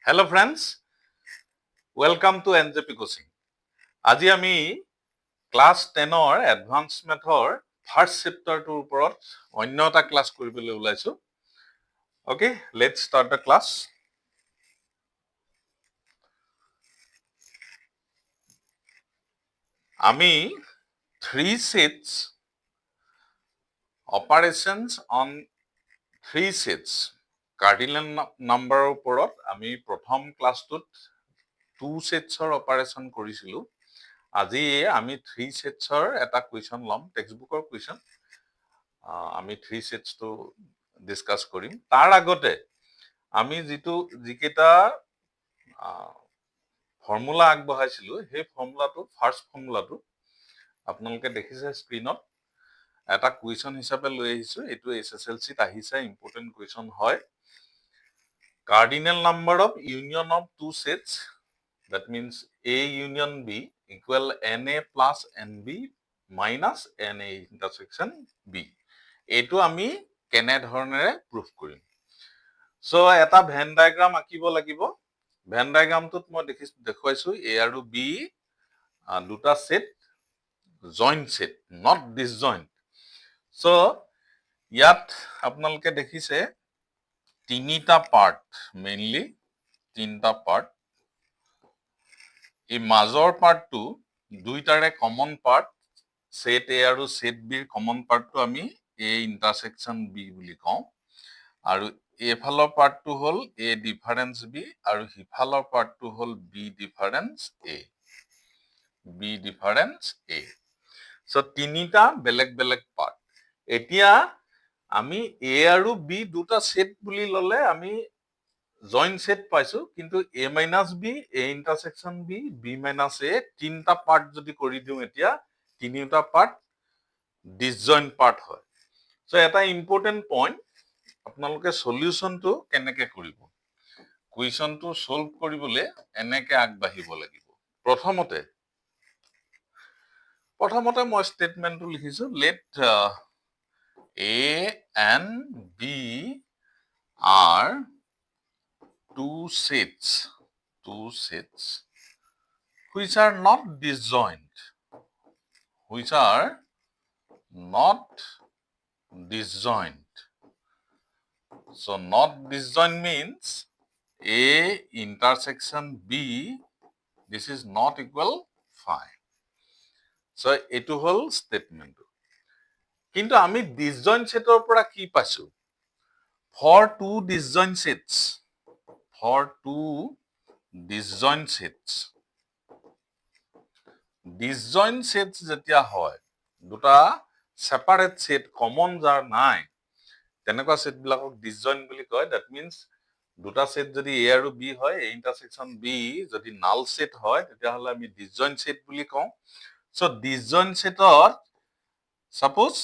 Hello friends, welcome to NJP COACHING. আজি আমি class 10 or advanced math or first chapter to ওপৰত অন্য এটা ক্লাস কৰিবলৈ ওলাইছো. Okay, let's start the class. আমি 3 sets operations on 3 sets cardinal number ওপৰত আমি প্ৰথম ক্লাসটোত 2 sets or operation কৰিছিলো. আজি আমি 3 sets or এটা question লম টেক্সটবুকৰ question আমি 3 sets to discuss কৰিম তাৰ আগতে আমি যিকেটা ফৰ্মুলা আগবঢ়াইছিলো সেই ফৰ্মুলাটো ফাৰ্স্ট ফৰ্মুলাটো আপোনালোকে দেখিছে স্ক্ৰিনত এটা কুৱেশ্যন হিচাপে লৈ আহিছো এটো এছএছএলসি ত আহিছে ইম্পৰ্টেন্ট কুৱেশ্যন হয় cardinal number of union of two sets that means A union B equal NA plus NB minus NA intersection B এটো আমি কেনে ধৰণেৰে প্ৰুফ কৰিম সো এটা ভেন ডায়াগ্ৰাম আঁকিব লাগিব ভেন ডায়াগ্ৰামটোত মই দেখুৱাইছো A আৰু B দুটা set joint set not disjoint so ইয়াত আপোনালোকে দেখিছে তিনিটা পাৰ্ট মেইনলি তিনটা পাৰ্ট এই মাজৰ পাৰ্টটো দুইটাৰে কমন পাৰ্ট সেট A আৰু সেট B ৰ কমন পাৰ্টটো আমি A ইন্টাৰসেকশন B বুলি কওঁ আৰু এফালৰ পাৰ্টটো হ'ল A ডিফাৰেন্স B আৰু হিফালৰ পাৰ্টটো হ'ল B difference A B difference A so তিনিটা বেলেগ বেলেগ পাৰ্ট এতিয়া আমি A আৰু B দুটা সেট বুলি ললে আমি জইন্ট সেট পাইছো কিন্তু A minus B A intersection B B minus A তিনটা পাৰ্ট যদি কৰি দিও এতিয়া তিনিটা পাৰ্ট ডিসজইন্ট পাৰ্ট হয় সো এটা ইম্পৰ্টেন্ট পইণ্ট আপোনালোকে সলিউশনটো কেনেকে কৰিব কুৱেশ্যনটো সলভ কৰিবলৈ এনেকে আগবাঢ়িব লাগিব প্ৰথমতে মই স্টেটমেন্টটো লিখিছো let A and B are two sets which are not disjoint so not disjoint means A intersection B this is not equal 5 so etu hol statement কিন্তু আমি disjoint সেটৰ পৰা কি পাইছো for two disjoint sets যেতিয়া হয় দুটা separate set common যাৰ নাই তেনেকুৱা সেট বিলাকক disjoint বুলি কয় that means দুটা সেট যদি A আৰু B হয় A intersection B যদি নাল সেট হয় তেতিয়া হলে আমি disjoint সেট বুলি কওঁ so disjoint সেটৰ suppose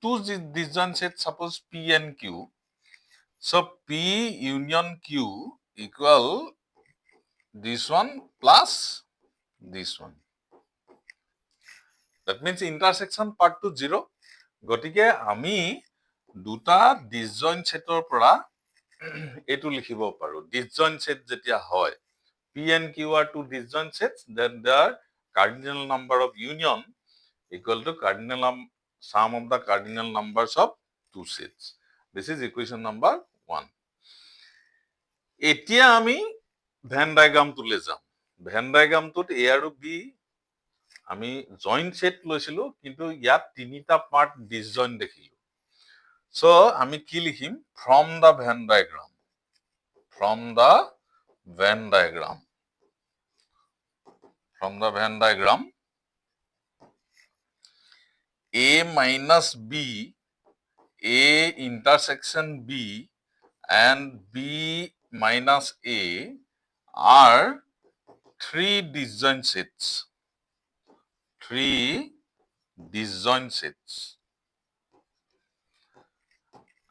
two disjoint sets suppose P and Q so P union Q equal this one plus this one that means intersection part to 0 গটিকে আমি দুটা disjoint সেটৰ পৰা এটো লিখিব পাৰো disjoint set যেতিয়া হয় P and Q are two disjoint sets then their cardinal number of union equal to sum of the cardinal numbers of two sets this is equation number 1 এতিয়া আমি ভেন ডায়াগ্ৰামটোলৈ যাম van ডায়াগ্ৰামটোত A আৰু B আমি joint set লৈছিলো কিন্তু ইয়াত তিনিটা part ডিসজইন্ট দেখিলো সো আমি কি লিখিম from the Venn diagram A minus B A intersection B and B minus A are three disjoint sets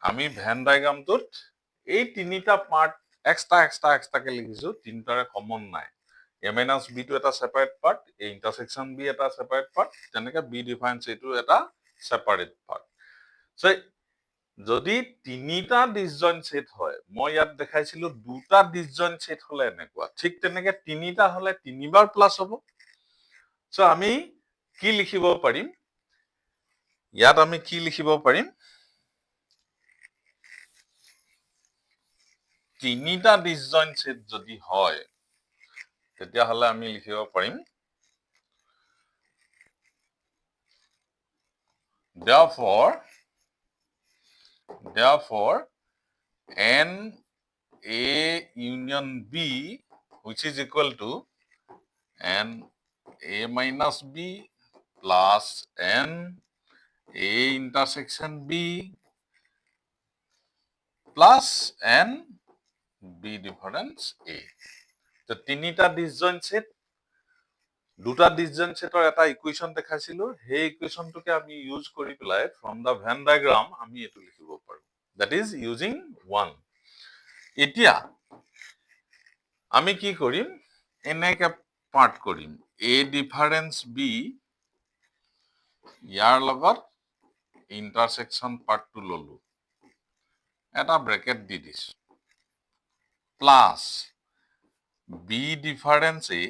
আমি ভেন ডায়াগ্ৰামটোত এই তিনিটা পাৰ্ট এক্সট্ৰা কে লিখিছো তিনটাৰে কমন নাই A minus B টো এটা separate part A intersection B এটা সেপাৰেট পাৰ্ট তেনেকে B ডিফাৰেন্স A টো এটা সেপাৰেট পাৰ্ট সো যদি তিনিটা ডিসজয়েন্ট সেট হয়, মই ইয়াত দেখাইছিলো দুটা ডিসজয়েন্ট সেট হলে এনেকুৱা, ঠিক তেনেকে তিনিটা হলে তিনিবাৰ প্লাস হ'ব। সো আমি কি লিখিব পাৰিম, ইয়াত আমি কি লিখিব পাৰিম, তিনিটা ডিসজয়েন্ট সেট যদি হয় তেতিয়া হলে আমি লিখিব পাৰিম therefore n A union B which is equal to n A minus B plus n A intersection B plus n B difference A. তো তিনিটা ডিসজয়েন্ট সেট, দুটা ডিসজয়েন্ট সেটৰ এটা ইকুৱেশ্যন দেখাইছিলো, সেই ইকুৱেশ্যনটোকে আমি ইউজ কৰি পেলাই ফ্ৰম দা ভেন ডায়াগ্ৰাম আমি এটো লিখিব পাৰো, that is using 1. এতিয়া আমি কি কৰিম, এনেকে পাৰ্ট কৰিম, A ডিফাৰেন্স B ইয়াৰ লগত ইন্টাৰসেকশন পাৰ্টটো ললো, এটা ব্ৰেকেট দি দিছো, plus B difference A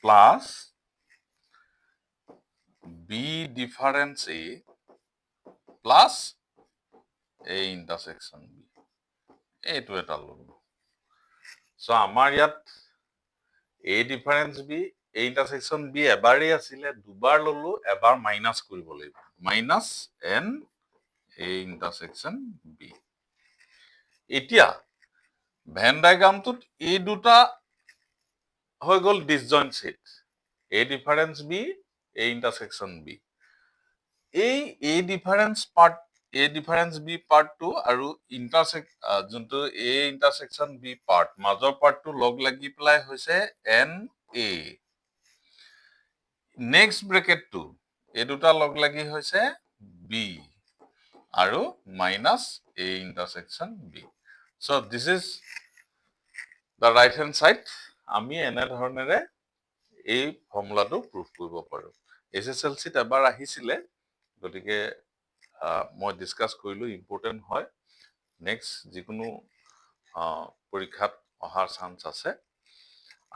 plus B difference A plus A intersection B. এইটো এটা ললো। সো আমাৰ ইয়াত A difference B, A intersection B এবাৰেই আছিলে, দুবাৰ ললো, এবাৰ মাইনাস কৰিব লাগিব, minus n A intersection B. এতিয়া ভেন ডায়াগ্ৰামটোত এই দুটা হৈ গল disjoint set, A difference B, A intersection B. এই A difference part, A difference B part 2 আৰু যোনটো A intersection B part মাজৰ পাৰ্টটো লগ লাগি পেলাই হৈছে NA, নেক্সট ব্ৰেকেটটো এই দুটা লগ লাগি হৈছে B আৰু minus A intersection B. So this is the right hand side. আমি এনে ধৰণেৰে এই ফৰ্মুলাটো প্ৰুফ কৰিব পাৰো। এছএছএলসিত এবাৰ আহিছিলে, গতিকে মই ডিসকাস কৰিলো, ইম্পৰ্টেন্ট হয়, নেক্সট যিকোনো পৰীক্ষাত অহাৰ চান্স আছে।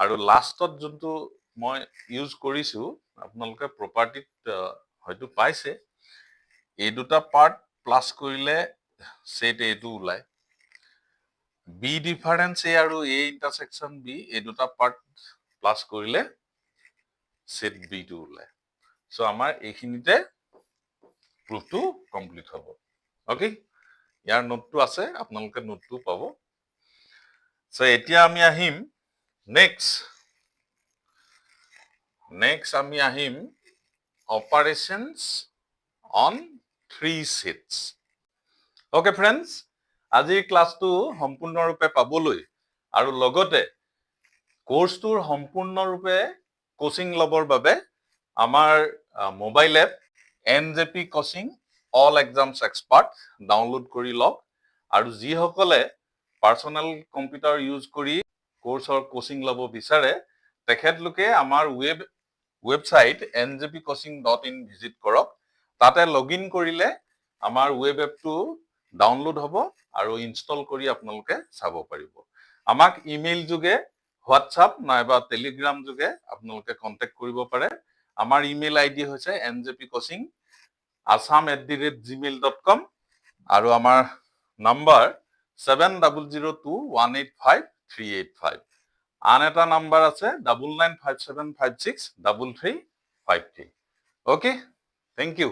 আৰু লাষ্টত যোনটো মই ইউজ কৰিছো, আপোনালোকে প্ৰপাৰ্টিত হয়তো পাইছে, এই দুটা পাৰ্ট প্লাস কৰিলে সেট এটো ওলাই, B ডিফাৰেন্স A আৰু A ইন্টাৰসেকশন B এই দুটা পাৰ্ট প্লাস কৰিলে সেট B টো ওলাই। সো আমাৰ এইখিনিতে প্ৰুফটো কমপ্লিট হ'ব। ওকে, ইয়াৰ নোটটো আছে, আপোনালোকে নোটটো পাব। সো এতিয়া আমি আহিম নেক্সট আমি আহিম অপাৰেশনস অন 3 সেটস। ওকে ফ্ৰেন্ডস, আজিৰ ক্লাছটো সম্পূৰ্ণৰূপে পাবলৈ আৰু লগতে কোৰ্সটোৰ সম্পূৰ্ণৰূপে কোচিং লবৰ বাবে আমাৰ mobile app NJP COACHING all exams expert download কৰি লওক, আৰু যিসকলে পাৰ্সোনাল কম্পিউটাৰ ইউজ কৰি কোৰ্সৰ কোচিং লব বিচাৰে তেখেতলোকে আমাৰ ৱেবসাইট njpcoaching.in ভিজিট কৰক, তাতে লগইন কৰিলে আমাৰ ৱেব এপটো ডাউনলোড হ'ব আৰু ইনষ্টল কৰি আপোনালোকে চাব পাৰিব। আমাক ইমেইল যোগে, হোৱাটসঅ্যাপ নাইবা টেলিগ্ৰাম যোগে আপোনালোকে কন্টেক্ট কৰিব পাৰে। আমাৰ ইমেইল আইডি হৈছে njpcoaching@assam@gmail.com আৰু আমাৰ নাম্বাৰ 7002185385। আন এটা নাম্বাৰ আছে 9957563353। Okay, thank U.